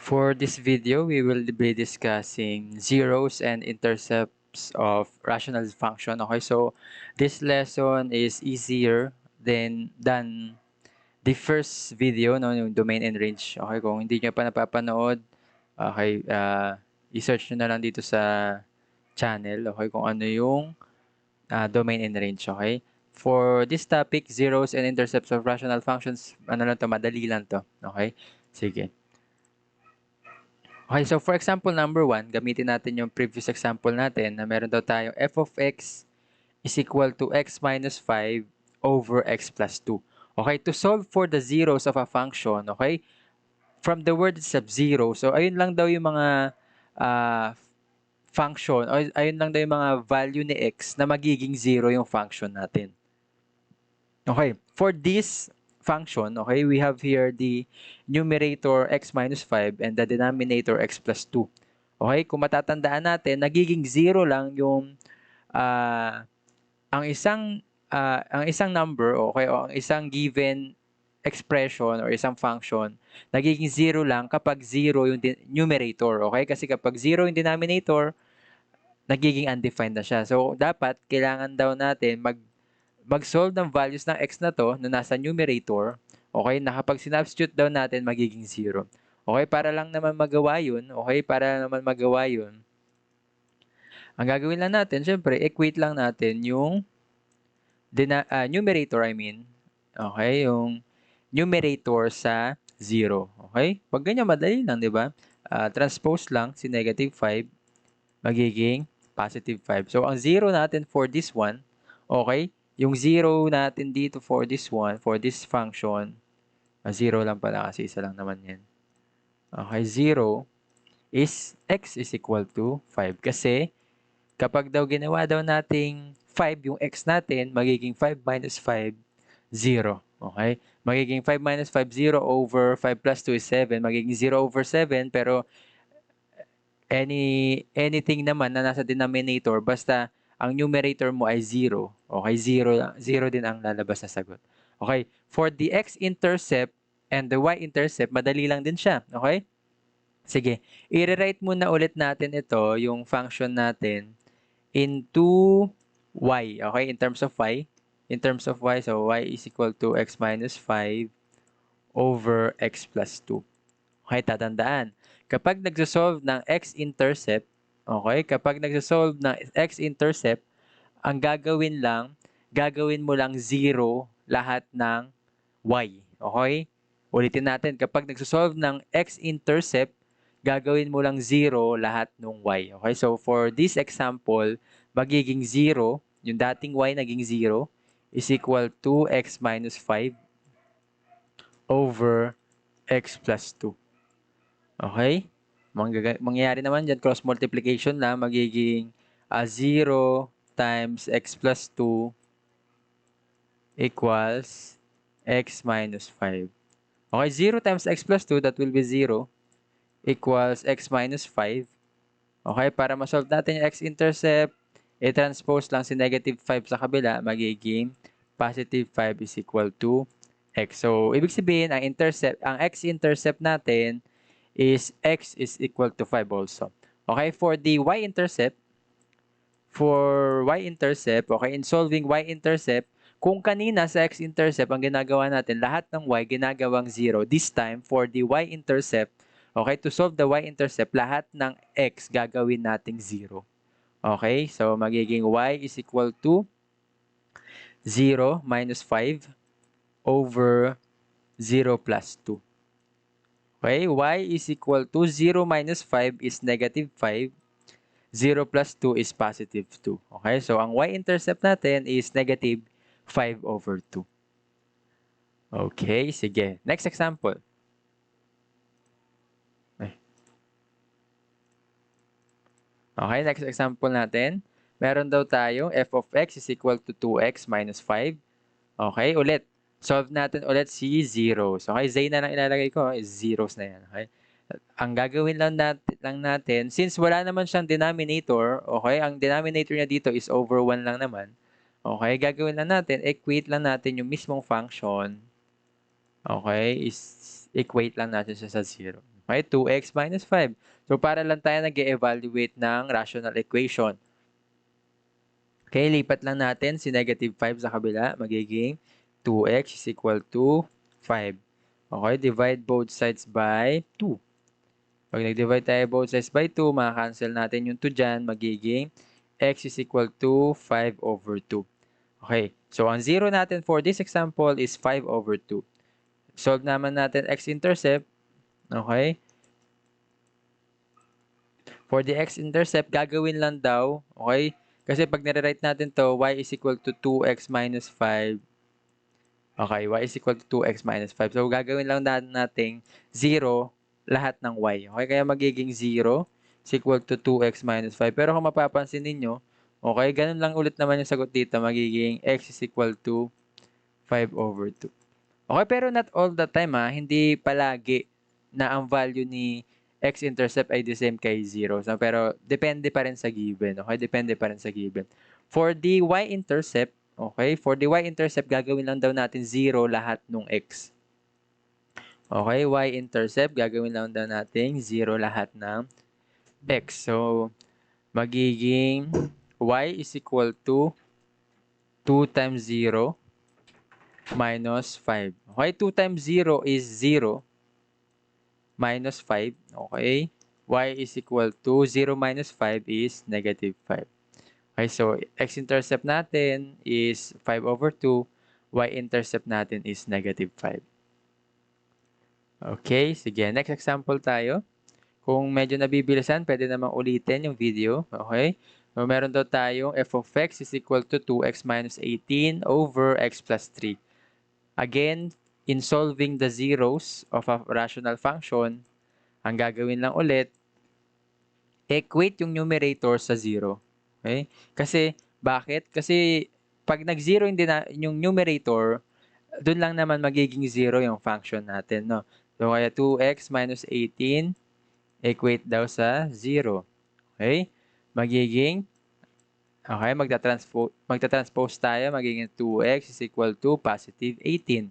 For this video, we will be discussing zeros and intercepts of rational function. Okay, so this lesson is easier than the first video, no, yung domain and range. Okay, kung hindi nyo pa napapanood, okay, i-search nyo na lang dito sa channel, okay, kung ano yung domain and range, okay? For this topic, zeros and intercepts of rational functions, ano lang to, madali lang to, okay? Sige. Okay, so for example number 1, gamitin natin yung previous example natin na meron daw tayo f of x is equal to x minus 5 over x plus 2. Okay, to solve for the zeros of a function, okay, from the word itself, zero, so ayun lang daw yung mga function, o ayun lang daw yung mga value ni x na magiging zero yung function natin. Okay, for this function, okay, we have here the numerator x minus 5 and the denominator x plus 2. Okay, kung matatandaan natin, nagiging 0 lang yung ang isang number, okay, o ang isang given expression or isang function, nagiging 0 lang kapag 0 yung numerator, okay? Kasi kapag 0 yung denominator, nagiging undefined na siya. So, dapat kailangan daw natin mag-solve ng values ng x na to na nasa numerator, okay, na kapag sinubstitute daw natin, magiging 0. Okay, para lang naman magawa yun, okay, para naman magawa yun, ang gagawin lang natin, syempre, equate lang natin yung numerator, okay, yung numerator sa 0. Okay? Pag ganyan, madali lang, di ba? Transpose lang si negative 5, magiging positive 5. So, ang 0 natin for this one, okay, yung 0 natin dito for this one, for this function, 0 lang pala kasi isa lang naman yan. Okay, 0 is x is equal to 5. Kasi kapag daw ginawa daw nating 5 yung x natin, magiging 5 minus 5, 0. Okay? Magiging 5 minus 5, 0 over 5 plus 2 is 7. Magiging 0 over 7, pero anything naman na nasa denominator, basta ang numerator mo ay 0. Okay? 0 din ang lalabas na sagot. Okay? For the x-intercept and the y-intercept, madali lang din siya. Okay? Sige. I-rewrite muna ulit natin ito, yung function natin, into y. Okay? In terms of y. In terms of y, so y is equal to x minus 5 over x plus 2. Okay, tatandaan. Kapag nagsosolve ng x-intercept, okay, kapag nagsosolve ng x-intercept, ang gagawin mo lang 0 lahat ng y. Okay? Ulitin natin, kapag nagsosolve ng x-intercept, gagawin mo lang 0 lahat ng y. Okay? So, for this example, magiging 0, yung dating y naging 0, is equal to x minus 5 over x plus 2. Okay? Mangyayari naman dyan, cross multiplication lang, magiging 0 times x plus 2 equals x minus 5. Okay, 0 times x plus 2, that will be 0, equals x minus 5. Okay, para ma-solve natin yung x-intercept, i-transpose lang si negative 5 sa kabila, magiging positive 5 is equal to x. So, ibig sabihin, ang x-intercept natin is x is equal to 5 also. Okay, for the y-intercept, okay, in solving y-intercept, kung kanina sa x-intercept, ang ginagawa natin, lahat ng y ginagawang 0. This time, for the y-intercept, okay, to solve the y-intercept, lahat ng x gagawin nating 0. Okay, so magiging y is equal to 0 minus 5 over 0 plus 2. Okay, y is equal to 0 minus 5 is negative 5. 0 plus 2 is positive 2. Okay, so ang y-intercept natin is negative 5 over 2. Okay, sige. Next example. Okay, next example natin. Meron daw tayong f of x is equal to 2x minus 5. Okay, ulit. Solve natin ulit si zeros. Okay, z na lang ilalagay ko. Zeros na yan. Okay. Ang gagawin lang natin, since wala naman siyang denominator, okay, ang denominator niya dito is over 1 lang naman. Okay, gagawin lang natin, equate lang natin yung mismong function. Okay, is equate lang natin siya sa 0. Okay, 2x minus 5. So, para lang tayo nag-evaluate ng rational equation. Okay, lipat lang natin si negative 5 sa kabila. Magiging 2x is equal to 5. Okay, divide both sides by 2. Pag nag-divide tayo both sides by 2, makakancel natin yung 2 dyan. Magiging x is equal to 5 over 2. Okay, so ang 0 natin for this example is 5 over 2. Solve naman natin x-intercept. Okay. For the x-intercept, gagawin lang daw, okay? Kasi pag nire-write natin to, y is equal to 2x minus 5. Okay, y is equal to 2x minus 5. So, gagawin lang natin 0 lahat ng y. Okay, kaya magiging 0 is equal to 2x minus 5. Pero kung mapapansin ninyo, okay, ganun lang ulit naman yung sagot dito. Magiging x is equal to 5 over 2. Okay, pero not all the time hindi palagi na ang value ni x-intercept ay the same kay 0. So, pero depende pa rin sa given. Okay, depende pa rin sa given. For the y-intercept, okay, for the y-intercept, gagawin lang daw natin 0 lahat ng x. Okay, y-intercept, gagawin lang daw natin 0 lahat ng x. So, magiging y is equal to 2 times 0 minus 5. Okay, 2 times 0 is 0 minus 5. Okay, y is equal to 0 minus 5 is negative 5. Okay, so x-intercept natin is 5 over 2. Y-intercept natin is negative 5. Okay, sige. Next example tayo. Kung medyo nabibilisan, pwede namang ulitin yung video. Okay? So, meron daw tayong f of x is equal to 2x minus 18 over x plus 3. Again, in solving the zeros of a rational function, ang gagawin lang ulit, equate yung numerator sa 0. Okay? Kasi, bakit? Kasi, pag nag-0 yung numerator, dun lang naman magiging 0 yung function natin, no? So, kaya 2x minus 18 equate daw sa 0. Okay? Okay, magta-transpose tayo, magiging 2x is equal to positive 18.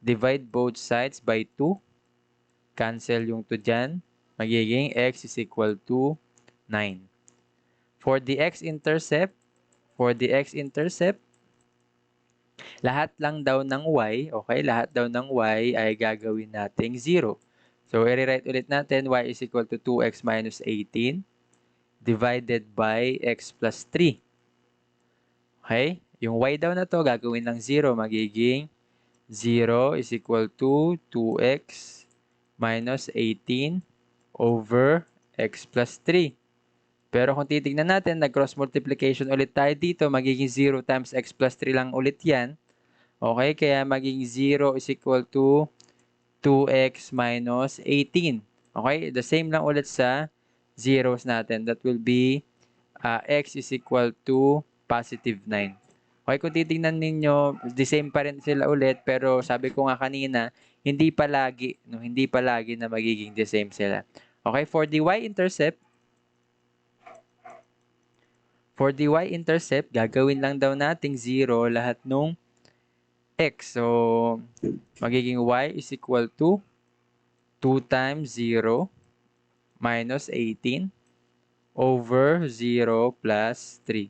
Divide both sides by 2. Cancel yung 2 dyan. Magiging x is equal to 9. For the x-intercept, lahat lang daw ng y, okay, lahat daw ng y ay gagawin nating 0. So, i-rewrite ulit natin, y is equal to 2x minus 18 divided by x plus 3. Okay? Yung y daw na to, gagawin lang 0. Magiging 0 is equal to 2x minus 18 over x plus 3. Pero kung titignan natin, nag-cross multiplication ulit tayo dito, magiging 0 times x plus 3 lang ulit yan. Okay, kaya magiging 0 is equal to 2x minus 18. Okay, the same lang ulit sa zeros natin. That will be x is equal to positive 9. Okay, kung titingnan ninyo, the same pa rin sila ulit, pero sabi ko nga kanina, hindi palagi, no, hindi palagi na magiging the same sila. Okay, for the y-intercept, gagawin lang daw nating 0 lahat nung x. So, magiging y is equal to 2 times 0 minus 18 over 0 plus 3.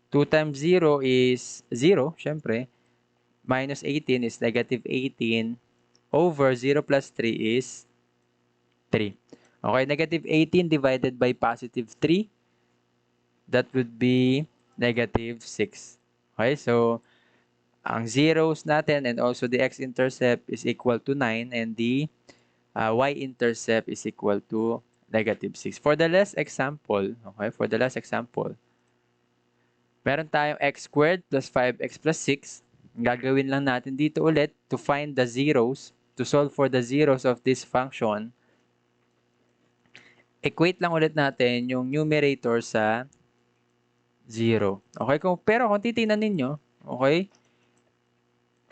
2 times 0 is 0, syempre. Minus 18 is negative 18 over 0 plus 3 is 3. Okay, negative 18 divided by positive 3, that would be negative 6. Okay, so ang zeros natin and also the x-intercept is equal to 9 and the y-intercept is equal to negative 6. For the last example, meron tayong x squared plus 5x plus 6. Gagawin lang natin dito ulit to find the zeros, to solve for the zeros of this function. Equate lang ulit natin yung numerator sa 0. Okay, pero kung titingnan ninyo, okay,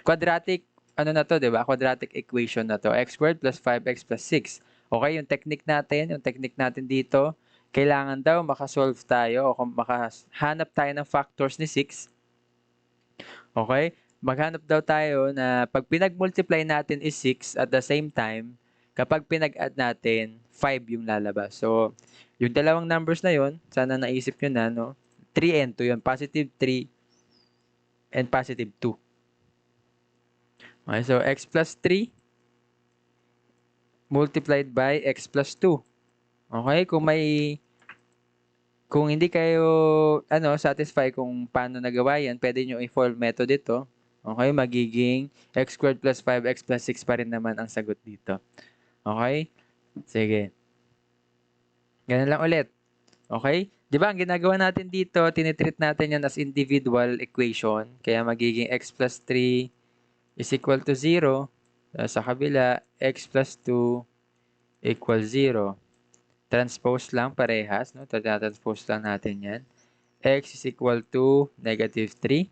quadratic, ano na to, di ba? Quadratic equation na to. X squared plus 5x plus 6. Okay, yung technique natin dito, kailangan daw makasolve tayo o makahanap tayo ng factors ni 6. Okay? maghanap daw tayo na pag pinag-multiply natin is 6 at the same time, kapag pinag-add natin, 5 yung lalabas. So, yung dalawang numbers na yon, sana naisip nyo na, no? 3 and 2 yun. Positive 3 and positive 2. Okay, so x plus 3 multiplied by x plus 2. Okay, kung hindi kayo satisfy kung paano nagawa yan, pwede nyo i-fold method ito. Okay, magiging x squared plus 5x plus 6 pa rin naman ang sagot dito. Okay? Sige. Ganun lang ulit. Okay? Di ba, ang ginagawa natin dito, tinitreat natin yan as individual equation. Kaya magiging x plus 3 is equal to 0. Sa kabila, x plus 2 equals 0. Transpose lang parehas, no? Transpose lang natin yan. X is equal to negative 3.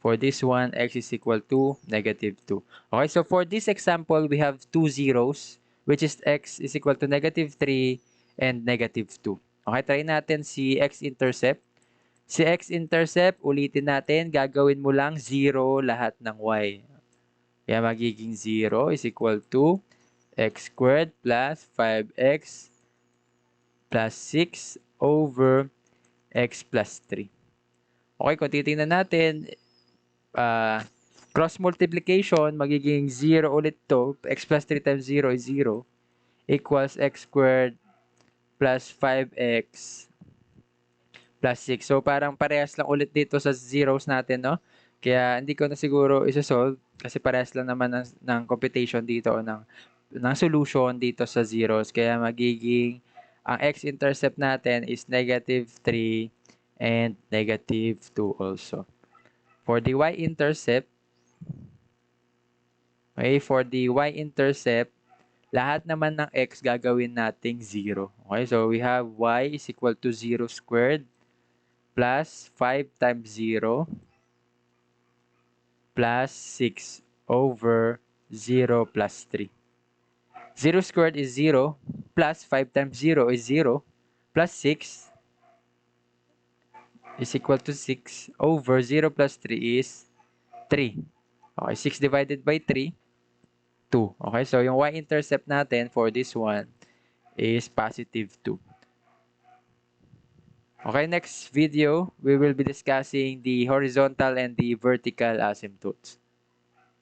For this one, x is equal to negative 2. Okay, so for this example, we have two zeros, which is x is equal to negative 3 and negative 2. Okay, try natin si x-intercept. Si x-intercept, ulitin natin, gagawin mo lang 0 lahat ng y. Kaya magiging 0 is equal to x squared plus 5x plus 6 over x plus 3. Okay, kung titingnan natin, cross multiplication, magiging 0 ulit to. X plus 3 times 0 is 0 equals x squared plus 5x plus 6. So, parang parehas lang ulit dito sa zeros natin, no? Kaya, hindi ko na siguro isa-solve kasi parehas lang naman ng computation dito o ng solution dito sa zeros. Kaya, magiging ang x-intercept natin is negative 3 and negative 2 also. For the y-intercept, okay, for the y-intercept, lahat naman ng x gagawin nating 0. Okay, so we have y is equal to 0 squared plus 5 times 0 plus 6 over 0 plus 3. 0 squared is 0 plus 5 times 0 is 0 plus 6 is equal to 6 over 0 plus 3 is 3. Okay, 6 divided by 3, 2. Okay, so yung y-intercept natin for this one is positive 2. Okay, next video, we will be discussing the horizontal and the vertical asymptotes.